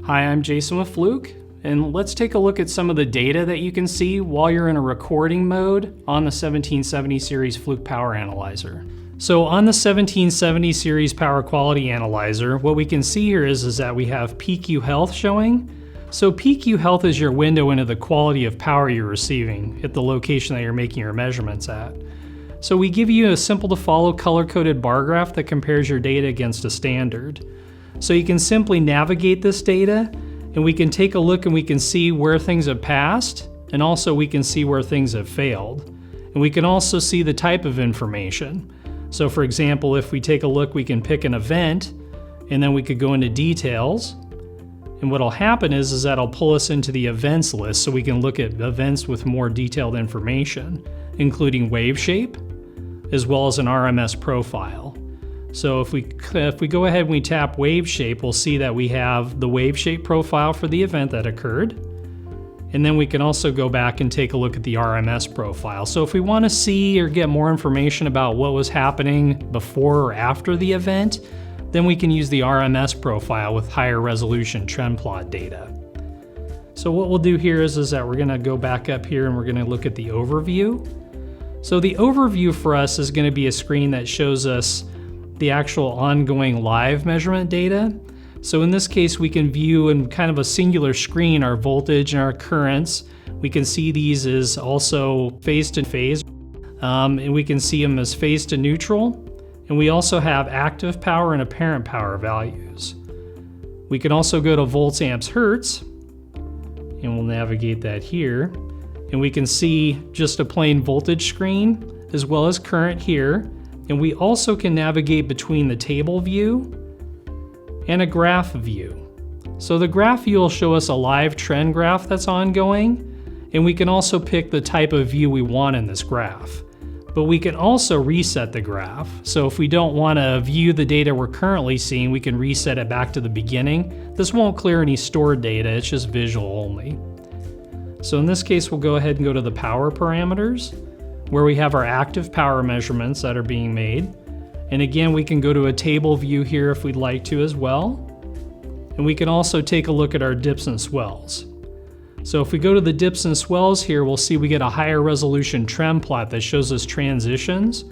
Hi, I'm Jason with FLUKE, and let's take a look at some of the data that you can see while you're in a recording mode on the 1770 series FLUKE Power Analyzer. So on the 1770 series Power Quality Analyzer, what we can see here is that we have PQ Health showing. So PQ Health is your window into the quality of power you're receiving at the location that you're making your measurements at. So we give you a simple to follow color-coded bar graph that compares your data against a standard. So you can simply navigate this data and we can take a look and we can see where things have passed, and also we can see where things have failed. And we can also see the type of information. So for example, if we take a look, we can pick an event and then we could go into details. And what'll happen is that it'll pull us into the events list so we can look at events with more detailed information, including wave shape, as well as an RMS profile. So if we go ahead and we tap wave shape, we'll see that we have the wave shape profile for the event that occurred. And then we can also go back and take a look at the RMS profile. So if we want to see or get more information about what was happening before or after the event, then we can use the RMS profile with higher resolution trend plot data. So what we'll do here is that we're going to go back up here and we're going to look at the overview. So the overview for us is going to be a screen that shows us the actual ongoing live measurement data. So in this case, we can view in kind of a singular screen our voltage and our currents. We can see these as also phase to phase, and we can see them as phase to neutral. And we also have active power and apparent power values. We can also go to volts, amps, hertz, and we'll navigate that here. And we can see just a plain voltage screen as well as current here. And we also can navigate between the table view and a graph view. So the graph view will show us a live trend graph that's ongoing, and we can also pick the type of view we want in this graph. But we can also reset the graph. So if we don't want to view the data we're currently seeing, we can reset it back to the beginning. This won't clear any stored data, it's just visual only. So in this case, we'll go ahead and go to the power parameters, where we have our active power measurements that are being made. And again, we can go to a table view here if we'd like to as well. And we can also take a look at our dips and swells. So if we go to the dips and swells here, we'll see we get a higher resolution trend plot that shows us transitions.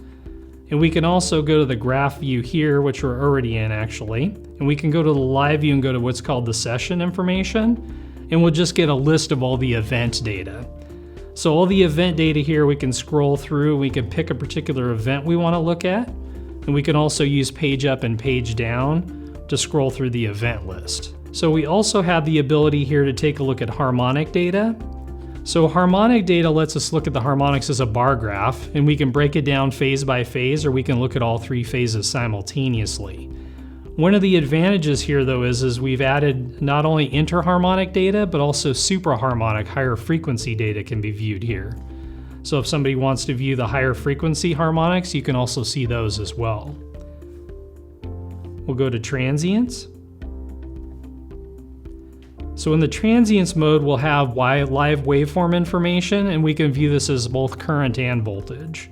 And we can also go to the graph view here, which we're already in actually. And we can go to the live view and go to what's called the session information. And we'll just get a list of all the event data. So all the event data here, we can scroll through, we can pick a particular event we want to look at, and we can also use page up and page down to scroll through the event list. So we also have the ability here to take a look at harmonic data. So harmonic data lets us look at the harmonics as a bar graph, and we can break it down phase by phase, or we can look at all three phases simultaneously. One of the advantages here though is we've added not only interharmonic data, but also supraharmonic higher frequency data can be viewed here. So if somebody wants to view the higher frequency harmonics, you can also see those as well. We'll go to transients. So in the transients mode, we'll have live waveform information, and we can view this as both current and voltage.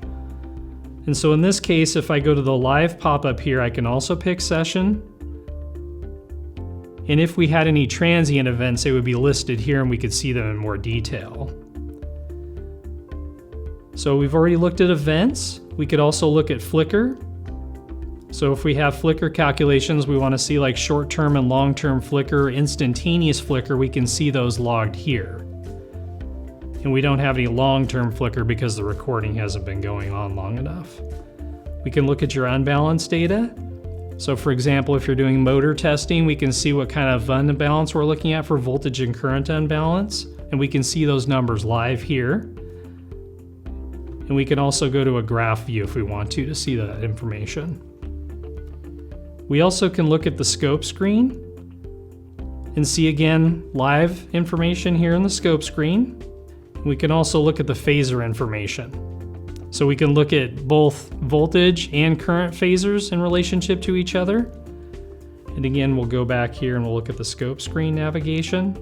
And so in this case, if I go to the live pop-up here, I can also pick session. And if we had any transient events, they would be listed here and we could see them in more detail. So we've already looked at events. We could also look at flicker. So if we have flicker calculations, we want to see like short-term and long-term flicker, instantaneous flicker, we can see those logged here. And we don't have any long-term flicker because the recording hasn't been going on long enough. We can look at your unbalanced data. So for example, if you're doing motor testing, we can see what kind of unbalance we're looking at for voltage and current unbalance, and we can see those numbers live here. And we can also go to a graph view if we want to see that information. We also can look at the scope screen and see again live information here in the scope screen. We can also look at the phasor information. So we can look at both voltage and current phasors in relationship to each other. And again, we'll go back here and we'll look at the scope screen navigation.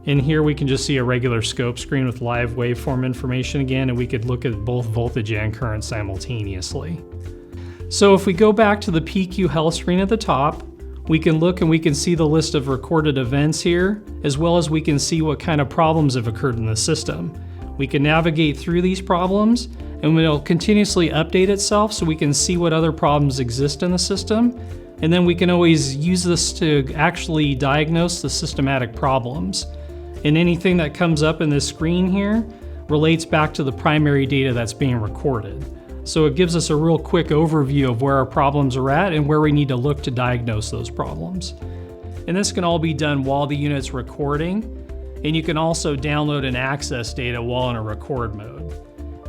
And here we can just see a regular scope screen with live waveform information again, and we could look at both voltage and current simultaneously. So if we go back to the PQ Health screen at the top, We can look and we can see the list of recorded events here, as well as we can see what kind of problems have occurred in the system. We can navigate through these problems and it'll continuously update itself so we can see what other problems exist in the system. And then we can always use this to actually diagnose the systematic problems. And anything that comes up in this screen here relates back to the primary data that's being recorded. So it gives us a real quick overview of where our problems are at and where we need to look to diagnose those problems. And this can all be done while the unit's recording, and you can also download and access data while in a record mode.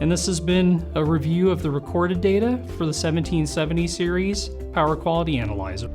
And this has been a review of the recorded data for the 1770 series Power Quality Analyzer.